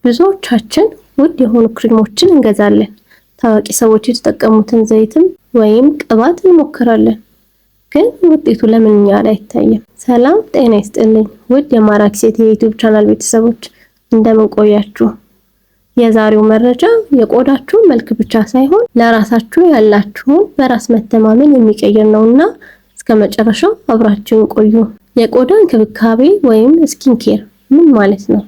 ብዙዎቻችን ውድ የሆኑ ክሬሞችን እንገዛለን። ታዋቂ ሰዎች የተጠቀሙትን ዘይትም ወይም ቅባት እንሞክራለን። ግን ውጤቱ ለምን እኛ ላይ አይታይም? ሰላም ጤና ይስጥልኝ ውድ የማራኪ ሴት የዩቲዩብ ቻናል ቤተሰቦች እንደምን ቆያችሁ? የዛሬው መረጃ የቆዳችሁ መልክ ብቻ ሳይሆን ለራሳችሁ ያላችሁን በራስ መተማመን የሚቀይር ነውና እስከ መጨረሻው አብራችሁን ቆዩ። የቆዳ እንክብካቤ ወይም ስኪን ኬር ምን ማለት ነው?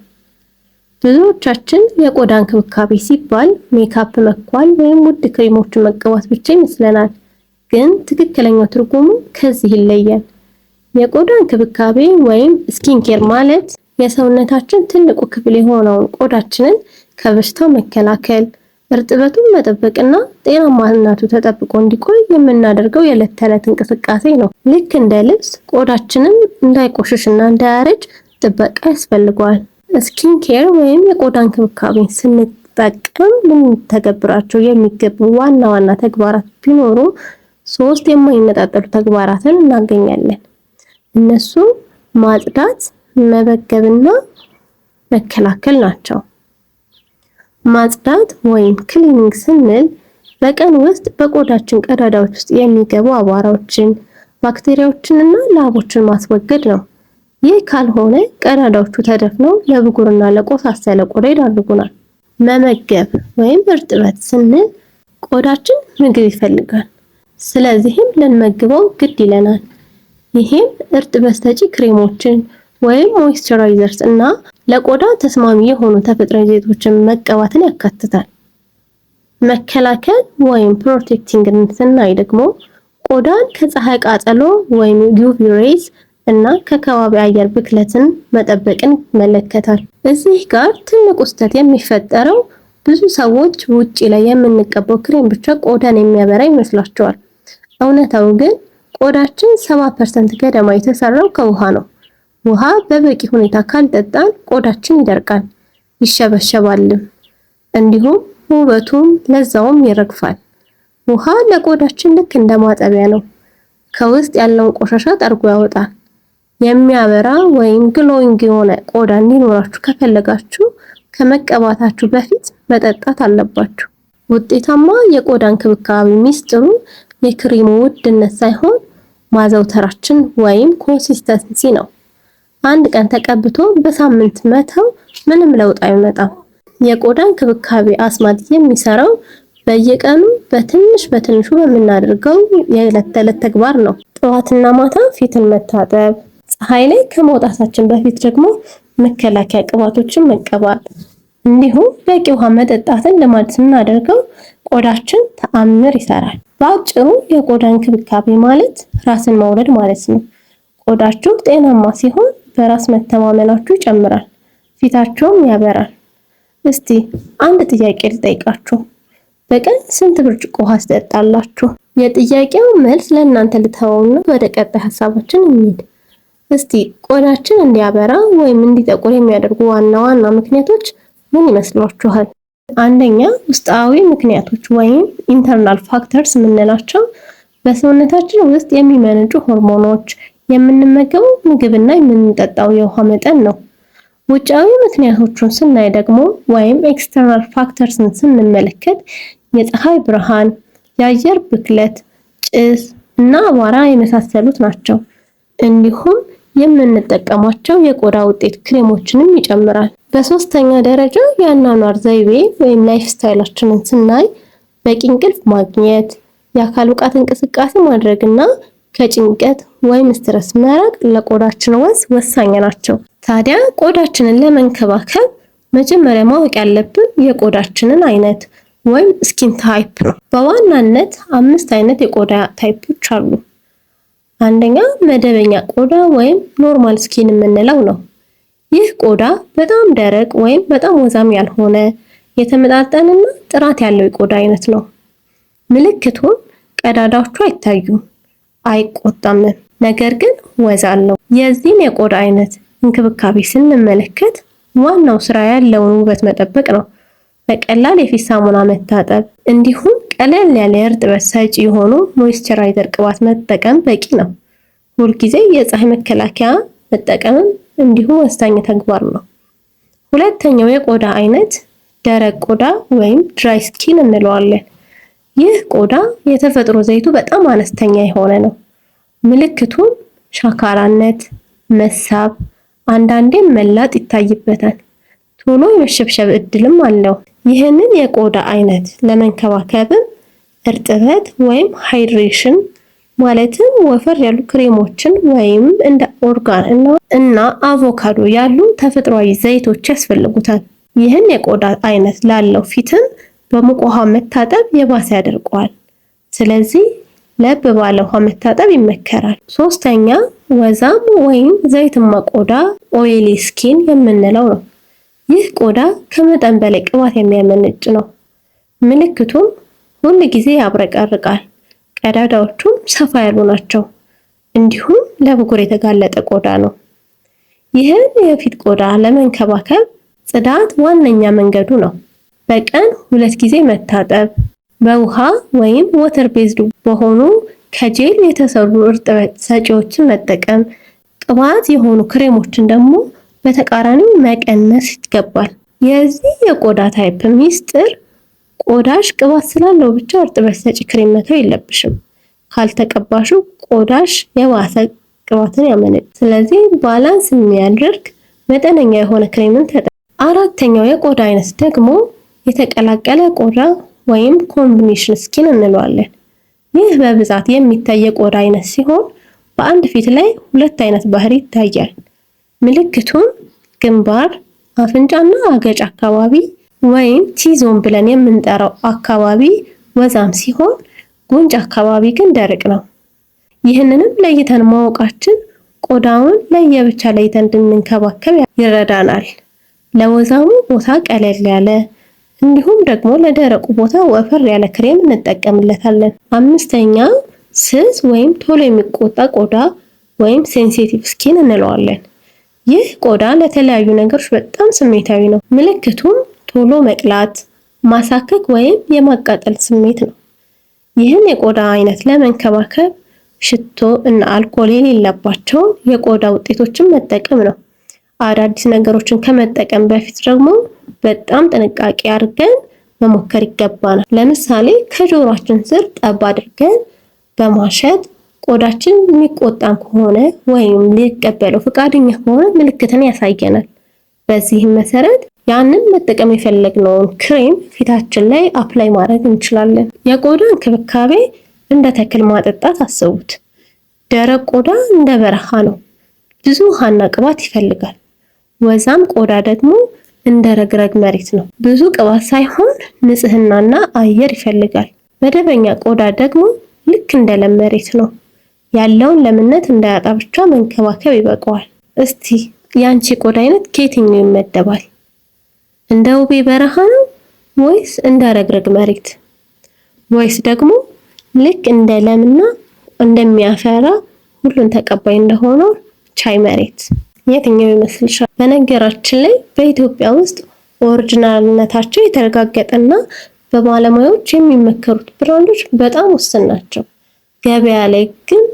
ብዙዎቻችን የቆዳ እንክብካቤ ሲባል ሜካፕ መኳል ወይም ውድ ክሬሞችን መቀባት ብቻ ይመስለናል። ግን ትክክለኛው ትርጉሙ ከዚህ ይለያል። የቆዳ እንክብካቤ ወይም ስኪን ኬር ማለት የሰውነታችን ትልቁ ክፍል የሆነውን ቆዳችንን ከበሽታው መከላከል፣ እርጥበቱን መጠበቅና ጤናማነቱ ተጠብቆ እንዲቆይ የምናደርገው የዕለት ተዕለት እንቅስቃሴ ነው። ልክ እንደ ልብስ ቆዳችንን እንዳይቆሽሽና እንዳያረጅ ጥበቃ ያስፈልገዋል። ስኪን ኬር ወይም የቆዳ እንክብካቤን ስንጠቀም ልንተገብራቸው የሚገቡ ዋና ዋና ተግባራት ቢኖሩ 3 የማይነጣጠሉ ተግባራትን እናገኛለን። እነሱ ማጽዳት፣ መመገብና መከላከል ናቸው። ማጽዳት ወይም ክሊኒንግ ስንል በቀን ውስጥ በቆዳችን ቀዳዳዎች ውስጥ የሚገቡ አቧራዎችን፣ ባክቴሪያዎችንና ላቦችን ማስወገድ ነው። ይህ ካልሆነ ቀዳዳዎቹ ተደፍነው ለብጉርና ለቆሳሰለ ቆዳ ይዳርጉናል። መመገብ ወይም እርጥበት ስንል ቆዳችን ምግብ ይፈልጋል። ስለዚህም ልንመግበው ግድ ይለናል። ይህም እርጥበት ሰጪ ክሬሞችን ወይም ሞይስቸራይዘርስ እና ለቆዳ ተስማሚ የሆኑ ተፈጥሯዊ ዘይቶችን መቀባትን ያካትታል። መከላከል ወይም ፕሮቴክቲንግን ስናይ ደግሞ ቆዳን ከፀሐይ ቃጠሎ ወይም ዩቪ ሬይዝ እና ከከባቢ አየር ብክለትን መጠበቅን ይመለከታል። እዚህ ጋር ትልቁ ስህተት የሚፈጠረው ብዙ ሰዎች ውጪ ላይ የምንቀባው ክሬም ብቻ ቆዳን የሚያበራ ይመስላቸዋል። እውነታው ግን ቆዳችን 70% ገደማ የተሰራው ከውሃ ነው። ውሃ በበቂ ሁኔታ ካልጠጣን ቆዳችን ይደርቃል፣ ይሸበሸባልም፣ እንዲሁም ውበቱም ለዛውም ይረግፋል። ውሃ ለቆዳችን ልክ እንደ ማጠቢያ ነው። ከውስጥ ያለውን ቆሻሻ ጠርጎ ያወጣል። የሚያበራ ወይም ግሎዊንግ የሆነ ቆዳ እንዲኖራችሁ ከፈለጋችሁ ከመቀባታችሁ በፊት መጠጣት አለባችሁ። ውጤታማ የቆዳ እንክብካቤ ሚስጥሩ የክሬሙ ውድነት ሳይሆን ማዘውተራችን ወይም ኮንሲስተንሲ ነው። አንድ ቀን ተቀብቶ በሳምንት መተው ምንም ለውጥ አይመጣም። የቆዳ እንክብካቤ አስማት የሚሰራው በየቀኑ በትንሹ በምናደርገው የዕለት ተዕለት ተግባር ነው። ጠዋትና ማታ ፊትን መታጠብ፣ ፀሐይ ላይ ከመውጣታችን በፊት ደግሞ መከላከያ ቅባቶችን መቀባት፣ እንዲሁም በቂ ውሃ መጠጣትን ልማድ ስናደርገው ቆዳችን ተአምር ይሰራል። በአጭሩ የቆዳ እንክብካቤ ማለት ራስን መውደድ ማለት ነው። ቆዳችሁ ጤናማ ሲሆን በራስ መተማመናችሁ ይጨምራል፣ ፊታችሁም ያበራል። እስቲ አንድ ጥያቄ ልጠይቃችሁ። በቀን ስንት ብርጭቆ ውሃ ትጠጣላችሁ? የጥያቄው መልስ ለእናንተ ልተወውና ወደ ቀጣይ ሀሳቦችን እንሂድ። እስቲ ቆዳችን እንዲያበራ ወይም እንዲጠቁር የሚያደርጉ ዋና ዋና ምክንያቶች ምን ይመስሏችኋል? አንደኛ ውስጣዊ ምክንያቶች ወይም ኢንተርናል ፋክተርስ የምንላቸው በሰውነታችን ውስጥ የሚመነጩ ሆርሞኖች፣ የምንመገበው ምግብና የምንጠጣው የውሃ መጠን ነው። ውጫዊ ምክንያቶቹን ስናይ ደግሞ ወይም ኤክስተርናል ፋክተርስን ስንመለከት የፀሐይ ብርሃን፣ የአየር ብክለት፣ ጭስ እና አቧራ የመሳሰሉት ናቸው። እንዲሁም የምንጠቀማቸው የቆዳ ውጤት ክሬሞችንም ይጨምራል። በሶስተኛ ደረጃ የአኗኗር ዘይቤ ወይም ላይፍ ስታይላችንን ስናይ በቂ እንቅልፍ ማግኘት፣ የአካል ብቃት እንቅስቃሴ ማድረግና ከጭንቀት ወይም ስትረስ መራቅ ለቆዳችን ወሳኝ ናቸው። ታዲያ ቆዳችንን ለመንከባከብ መጀመሪያ ማወቅ ያለብን የቆዳችንን አይነት ወይም ስኪን ታይፕ ነው። በዋናነት 5 አይነት የቆዳ ታይፖች አሉ። አንደኛ መደበኛ ቆዳ ወይም ኖርማል ስኪን የምንለው ነው። ይህ ቆዳ በጣም ደረቅ ወይም በጣም ወዛም ያልሆነ የተመጣጠነና ጥራት ያለው የቆዳ አይነት ነው። ምልክቱም ቀዳዳዎቹ አይታዩም፣ አይቆጣምም፣ ነገር ግን ወዝ አለው። የዚህን የቆዳ አይነት እንክብካቤ ስንመለከት ዋናው ስራ ያለውን ውበት መጠበቅ ነው። በቀላል የፊት ሳሙና መታጠብ እንዲሁም ቀለል ያለ እርጥበት ሰጪ የሆኑ ሞይስቸራይዘር ቅባት መጠቀም በቂ ነው። ሁልጊዜ የፀሐይ መከላከያ መጠቀምም እንዲሁ ወሳኝ ተግባር ነው። ሁለተኛው የቆዳ አይነት ደረቅ ቆዳ ወይም ድራይ ስኪን እንለዋለን። ይህ ቆዳ የተፈጥሮ ዘይቱ በጣም አነስተኛ የሆነ ነው። ምልክቱም ሻካራነት፣ መሳብ፣ አንዳንዴም መላጥ ይታይበታል። ቶሎ የመሸብሸብ እድልም አለው። ይህንን የቆዳ አይነት ለመንከባከብም እርጥበት ወይም ሃይድሬሽን ማለትም ወፈር ያሉ ክሬሞችን ወይም እንደ ኦርጋን እና አቮካዶ ያሉ ተፈጥሯዊ ዘይቶች ያስፈልጉታል። ይህን የቆዳ አይነት ላለው ፊትም በሙቅ ውሃ መታጠብ የባሰ ያደርገዋል። ስለዚህ ለብ ባለ ውሃ መታጠብ ይመከራል። ሶስተኛ ወዛም ወይም ዘይትማ ቆዳ ኦይሊ ስኪን የምንለው ነው። ይህ ቆዳ ከመጠን በላይ ቅባት የሚያመነጭ ነው። ምልክቱም ሁል ጊዜ ያብረቀርቃል። ቀዳዳዎቹም ሰፋ ያሉ ናቸው። እንዲሁም ለብጉር የተጋለጠ ቆዳ ነው። ይህን የፊት ቆዳ ለመንከባከብ ጽዳት ዋነኛ መንገዱ ነው። በቀን 2 ጊዜ መታጠብ፣ በውሃ ወይም ወተር ቤዝድ በሆኑ ከጄል የተሰሩ እርጥበት ሰጪዎችን መጠቀም፣ ቅባት የሆኑ ክሬሞችን ደግሞ በተቃራኒው መቀነስ ይገባል። የዚህ የቆዳ ታይፕ ሚስጥር ቆዳሽ ቅባት ስላለው ብቻ እርጥበት ሰጪ ክሬም መተው የለብሽም። ካልተቀባሹ ቆዳሽ የባሰ ቅባትን ያመነጫል። ስለዚህ ባላንስ የሚያደርግ መጠነኛ የሆነ ክሬምን ተጠቀሙ። አራተኛው የቆዳ አይነት ደግሞ የተቀላቀለ ቆዳ ወይም ኮምቢኔሽን ስኪን እንለዋለን። ይህ በብዛት የሚታይ የቆዳ አይነት ሲሆን በአንድ ፊት ላይ 2 አይነት ባህሪ ይታያል። ምልክቱም ግንባር፣ አፍንጫና አገጭ አካባቢ ወይም ቲዞን ብለን የምንጠራው አካባቢ ወዛም ሲሆን ጉንጭ አካባቢ ግን ደረቅ ነው። ይህንንም ለይተን ማወቃችን ቆዳውን ለየብቻ ለይተን እንድንከባከብ ይረዳናል። ለወዛሙ ቦታ ቀለል ያለ እንዲሁም ደግሞ ለደረቁ ቦታ ወፈር ያለ ክሬም እንጠቀምለታለን። አምስተኛ ስስ ወይም ቶሎ የሚቆጣ ቆዳ ወይም ሴንሲቲቭ ስኪን እንለዋለን። ይህ ቆዳ ለተለያዩ ነገሮች በጣም ስሜታዊ ነው። ምልክቱም ቶሎ መቅላት፣ ማሳከክ ወይም የማቃጠል ስሜት ነው። ይህን የቆዳ አይነት ለመንከባከብ ሽቶ እና አልኮል የሌለባቸውን የቆዳ ውጤቶችን መጠቀም ነው። አዳዲስ ነገሮችን ከመጠቀም በፊት ደግሞ በጣም ጥንቃቄ አድርገን መሞከር ይገባናል። ለምሳሌ ከጆሮአችን ስር ጠብ አድርገን በማሸት ቆዳችን የሚቆጣን ከሆነ ወይም ሊቀበለው ፈቃደኛ ከሆነ ምልክትን ያሳየናል። በዚህም መሰረት ያንን መጠቀም የፈለግነውን ክሬም ፊታችን ላይ አፕላይ ማድረግ እንችላለን። የቆዳ እንክብካቤ እንደ ተክል ማጠጣት አስቡት። ደረቅ ቆዳ እንደ በረሃ ነው፣ ብዙ ውሃና ቅባት ይፈልጋል። ወዛም ቆዳ ደግሞ እንደ ረግረግ መሬት ነው፣ ብዙ ቅባት ሳይሆን ንጽህናና አየር ይፈልጋል። መደበኛ ቆዳ ደግሞ ልክ እንደ ለም መሬት ነው፣ ያለውን ለምነት እንዳያጣ ብቻ መንከባከብ ይበቃዋል። እስቲ ያንቺ ቆዳ አይነት ከየትኛው ይመደባል? እንደ ውቤ በረሃ ነው ወይስ እንደ ረግረግ መሬት? ወይስ ደግሞ ልክ እንደ ለምና እንደሚያፈራ ሁሉን ተቀባይ እንደሆነው ቻይ መሬት? የትኛው ይመስልሻል? በነገራችን ላይ በኢትዮጵያ ውስጥ ኦሪጂናልነታቸው የተረጋገጠና በባለሙያዎች የሚመከሩት ብራንዶች በጣም ውስን ናቸው። ገበያ ላይ ግን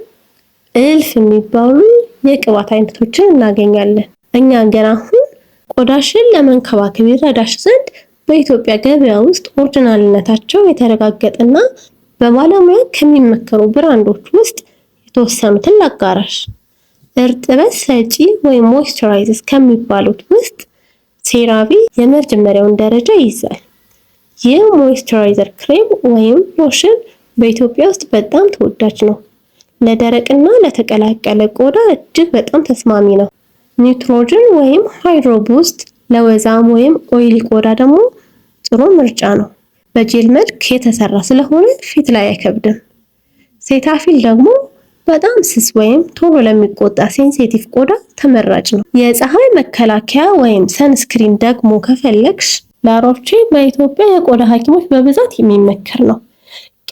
እልፍ የሚባሉ የቅባት አይነቶችን እናገኛለን። እኛ ግን አሁን ቆዳሽን ለመንከባከብ ይረዳሽ ዘንድ በኢትዮጵያ ገበያ ውስጥ ኦሪጂናልነታቸው የተረጋገጠና በባለሙያ ከሚመከሩ ብራንዶች ውስጥ የተወሰኑትን ላጋራሽ። እርጥበት ሰጪ ወይም ሞይስቸራይዘርስ ከሚባሉት ውስጥ ሴራቪ የመጀመሪያውን ደረጃ ይይዛል። ይህ ሞይስቸራይዘር ክሬም ወይም ሎሽን በኢትዮጵያ ውስጥ በጣም ተወዳጅ ነው። ለደረቅና ለተቀላቀለ ቆዳ እጅግ በጣም ተስማሚ ነው። ኒውትሮጅን ወይም ሃይድሮ ቡስት ለወዛም ወይም ኦይሊ ቆዳ ደግሞ ጥሩ ምርጫ ነው። በጄል መልክ የተሰራ ስለሆነ ፊት ላይ አይከብድም። ሴታፊል ደግሞ በጣም ስስ ወይም ቶሎ ለሚቆጣ ሴንሲቲቭ ቆዳ ተመራጭ ነው። የፀሐይ መከላከያ ወይም ሰንስክሪን ደግሞ ከፈለግሽ ላሮቼ በኢትዮጵያ የቆዳ ሐኪሞች በብዛት የሚመከር ነው።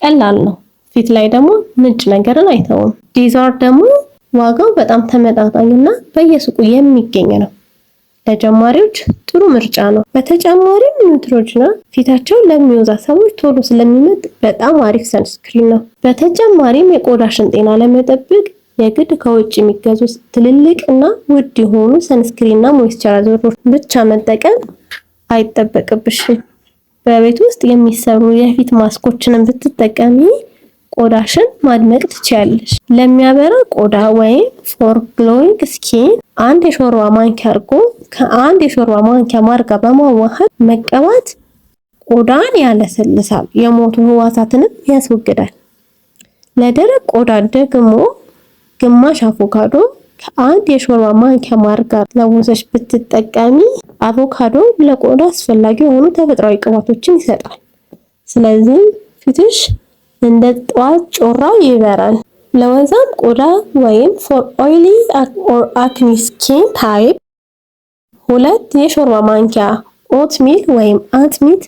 ቀላል ነው። ፊት ላይ ደግሞ ነጭ ነገርን አይተውም። ዲዛር ደግሞ ዋጋው በጣም ተመጣጣኝና በየሱቁ የሚገኝ ነው። ለጀማሪዎች ጥሩ ምርጫ ነው። በተጨማሪም ኒውትሮጅና ፊታቸው ለሚወዛ ሰዎች ቶሎ ስለሚመጥ በጣም አሪፍ ሰንስክሪን ነው። በተጨማሪም የቆዳሽን ጤና ለመጠበቅ የግድ ከውጭ የሚገዙ ትልልቅ እና ውድ የሆኑ ሰንስክሪን እና ሞይስቸራይዘሮች ብቻ መጠቀም አይጠበቅብሽም። በቤት ውስጥ የሚሰሩ የፊት ማስኮችንም ብትጠቀሚ ቆዳሽን ማድመቅ ትችያለሽ። ለሚያበራ ቆዳ ወይም ፎር ግሎዊንግ ስኪን አንድ የሾርባ ማንኪያ እርጎ ከአንድ የሾርባ ማንኪያ ማር ጋር በማዋሃድ መቀባት ቆዳን ያለሰልሳል፣ የሞቱ ህዋሳትንም ያስወግዳል። ለደረቅ ቆዳ ደግሞ ግማሽ አቮካዶ ከአንድ የሾርባ ማንኪያ ማር ጋር ለውሰሽ ብትጠቀሚ አቮካዶ ለቆዳ አስፈላጊ የሆኑ ተፈጥሯዊ ቅባቶችን ይሰጣል። ስለዚህ ፊትሽ እንደ ጠዋት ጮራ ይበራል። ለወዛም ቆዳ ወይም for oily or acne skin type 2 የሾርባ ማንኪያ ኦትሚል ወይም አጥሚት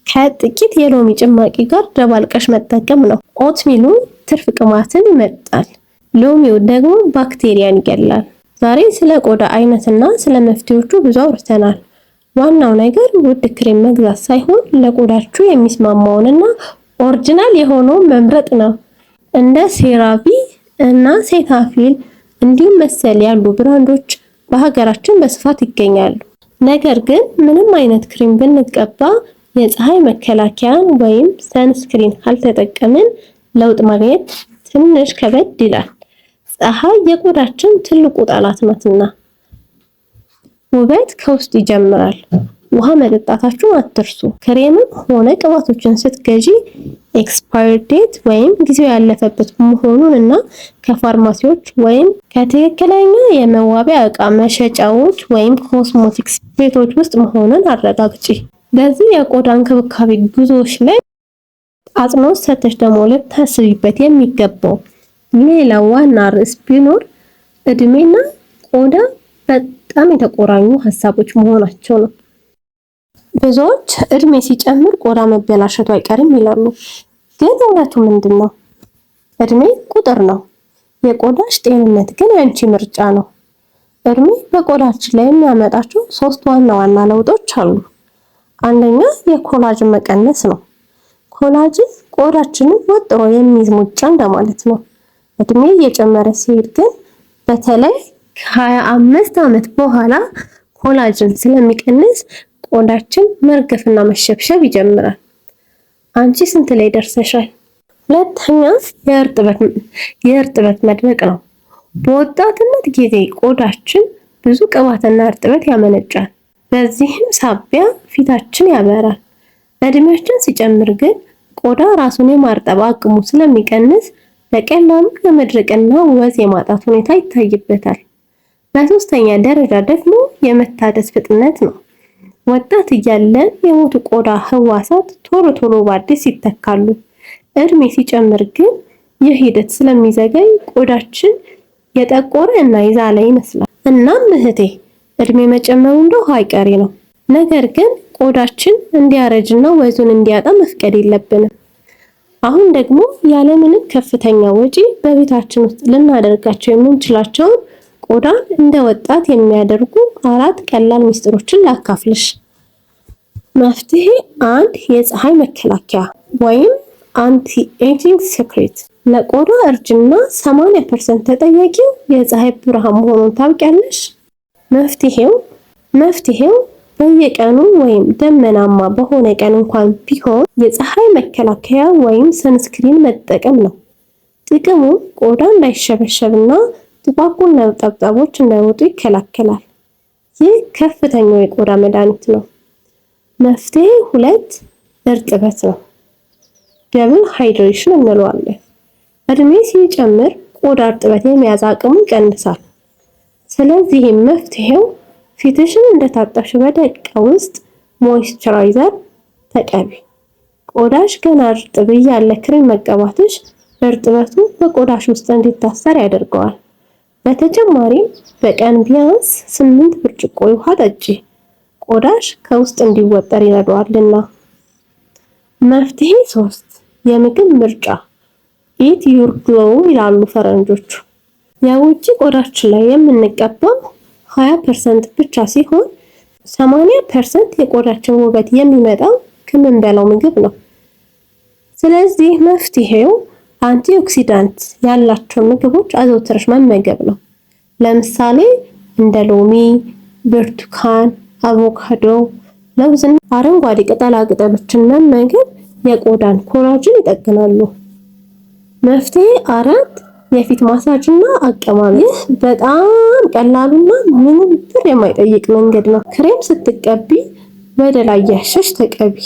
ከጥቂት የሎሚ ጭማቂ ጋር ደባልቀሽ መጠቀም ነው። ኦትሚሉ ትርፍ ቅባትን ይመጣል፣ ሎሚው ደግሞ ባክቴሪያን ይገላል። ዛሬ ስለ ቆዳ አይነትና ስለ መፍትሄዎቹ ብዙ አውርተናል። ዋናው ነገር ውድ ክሬም መግዛት ሳይሆን ለቆዳችሁ የሚስማማውንና ኦሪጂናል የሆነውን መምረጥ ነው። እንደ ሴራቪ እና ሴታፊል እንዲሁም መሰል ያሉ ብራንዶች በሀገራችን በስፋት ይገኛሉ። ነገር ግን ምንም አይነት ክሬም ብንቀባ የፀሐይ መከላከያን ወይም ሰንስክሪን ካልተጠቀምን ለውጥ ማግኘት ትንሽ ከበድ ይላል። ፀሐይ የቆዳችን ትልቁ ጠላት ናትና። ውበት ከውስጥ ይጀምራል። ውሃ መጠጣታችሁን አትርሱ። ክሬምም ሆነ ቅባቶችን ስትገዢ ኤክስፓየር ዴት ወይም ጊዜው ያለፈበት መሆኑን እና ከፋርማሲዎች ወይም ከትክክለኛ የመዋቢያ ዕቃ መሸጫዎች ወይም ኮስሞቲክስ ቤቶች ውስጥ መሆኑን አረጋግጪ። በዚህ የቆዳ እንክብካቤ ጉዞዎች ላይ አጽንኦት ሰጥተሽ ደግሞ ልታስቢበት የሚገባው ሌላ ዋና ርዕስ ቢኖር እድሜና ቆዳ በጣም የተቆራኙ ሀሳቦች መሆናቸው ነው። ብዙዎች እድሜ ሲጨምር ቆዳ መበላሸቱ አይቀርም ይላሉ። ግን እውነቱ ምንድን ነው? እድሜ ቁጥር ነው። የቆዳሽ ጤንነት ግን ያንቺ ምርጫ ነው። እድሜ በቆዳችን ላይ የሚያመጣቸው 3 ዋና ዋና ለውጦች አሉ። አንደኛ የኮላጅን መቀነስ ነው። ኮላጅን ቆዳችንን ወጥሮ የሚይዝ ሙጫ እንደማለት ነው። እድሜ እየጨመረ ሲሄድ ግን በተለይ ከ25 ዓመት በኋላ ኮላጅን ስለሚቀንስ ቆዳችን መርገፍና መሸብሸብ ይጀምራል። አንቺ ስንት ላይ ደርሰሻል? ሁለተኛ የእርጥበት መድረቅ ነው። በወጣትነት ጊዜ ቆዳችን ብዙ ቅባትና እርጥበት ያመነጫል። በዚህም ሳቢያ ፊታችን ያበራል። እድሜያችን ሲጨምር ግን ቆዳ ራሱን የማርጠብ አቅሙ ስለሚቀንስ በቀላሉ የመድረቅና ወዝ የማጣት ሁኔታ ይታይበታል። በሶስተኛ ደረጃ ደግሞ የመታደስ ፍጥነት ነው። ወጣት እያለን የሞቱ ቆዳ ህዋሳት ቶሎ ቶሎ በአዲስ ይተካሉ። እድሜ ሲጨምር ግን ይህ ሂደት ስለሚዘገይ ቆዳችን የጠቆረ እና የዛለ ይመስላል። እናም እህቴ እድሜ መጨመሩ እንደው አይቀሬ ነው። ነገር ግን ቆዳችን እንዲያረጅና ወዙን እንዲያጣ መፍቀድ የለብንም። አሁን ደግሞ ያለምንም ከፍተኛ ወጪ በቤታችን ውስጥ ልናደርጋቸው የምንችላቸውን ቆዳን እንደ ወጣት የሚያደርጉ 4 ቀላል ሚስጥሮችን ላካፍልሽ። መፍትሄ 1 የፀሐይ መከላከያ ወይም አንቲ ኤጂንግ ሴክሬት። ለቆዳ እርጅና 80% ተጠያቂው የፀሐይ ብርሃን መሆኑን ታውቂያለሽ? መፍትሄው በየቀኑ ወይም ደመናማ በሆነ ቀን እንኳን ቢሆን የፀሐይ መከላከያ ወይም ሰንስክሪን መጠቀም ነው። ጥቅሙ ቆዳ እንዳይሸበሸብና ጥቋቁር ነጠብጣቦች እንዳይወጡ ይከላከላል። ይህ ከፍተኛው የቆዳ መድኃኒት ነው። መፍትሄ 2 እርጥበት ነው። ደብል ሃይድሬሽን እንለዋለን። እድሜ ሲጨምር ቆዳ እርጥበት የመያዝ አቅሙ ይቀንሳል። ስለዚህም መፍትሄው ፊትሽን እንደታጠብሽ በደቂቃ ውስጥ ሞይስቸራይዘር ተቀቢ። ቆዳሽ ገና እርጥብ እያለ ክሬም መቀባትሽ እርጥበቱ በቆዳሽ ውስጥ እንዲታሰር ያደርገዋል። በተጨማሪም በቀን ቢያንስ 8 ብርጭቆ ውሃ ጠጪ፣ ቆዳሽ ከውስጥ እንዲወጠር ይረዳዋልና። መፍትሄ 3 የምግብ ምርጫ ኢት ዩር ግሎው ይላሉ ፈረንጆቹ። የውጪ ቆዳችን ላይ የምንቀባው 20% ብቻ ሲሆን 80% የቆዳችን ውበት የሚመጣው ከምንበላው ምግብ ነው። ስለዚህ መፍትሄው አንቲኦክሲዳንት ያላቸው ምግቦች አዘውትረሽ መመገብ ነው። ለምሳሌ እንደ ሎሚ፣ ብርቱካን፣ አቮካዶ፣ ለውዝና አረንጓዴ ቅጠላ ቅጠሎችን መመገብ የቆዳን ኮላጅን ይጠግናሉ። መፍትሄ 4 የፊት ማሳጅና አቀማመጥ። ይህ በጣም ቀላሉና ምንም ብር የማይጠይቅ መንገድ ነው። ክሬም ስትቀቢ ወደ ላይ ያሸሽ ተቀቢ።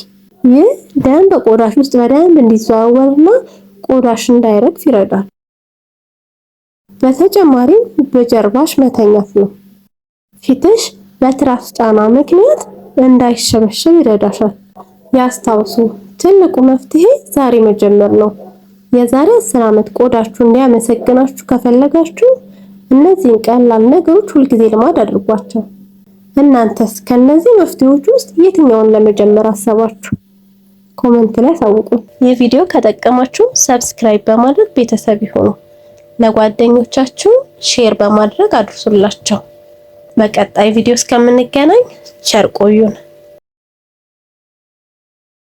ይህ ደም በቆዳሽ ውስጥ በደንብ እንዲዘዋወርና ቆዳሽ እንዳይረግፍ ይረዳል። በተጨማሪም በጀርባሽ መተኛት ነው። ፊትሽ በትራስ ጫና ምክንያት እንዳይሸበሸብ ይረዳሻል። ያስታውሱ፣ ትልቁ መፍትሄ ዛሬ መጀመር ነው። የዛሬ 10 ዓመት ቆዳችሁ እንዲያመሰግናችሁ ከፈለጋችሁ እነዚህን ቀላል ነገሮች ሁልጊዜ ልማድ አድርጓቸው። እናንተስ ከነዚህ መፍትሄዎች ውስጥ የትኛውን ለመጀመር አሰባችሁ? ኮሜንት ላይ አሳውቁኝ። የቪዲዮ ከጠቀማችሁ ሰብስክራይብ በማድረግ ቤተሰብ ይሁኑ። ለጓደኞቻችሁ ሼር በማድረግ አድርሱላቸው። በቀጣይ ቪዲዮ እስከምንገናኝ ቸር ቆዩን።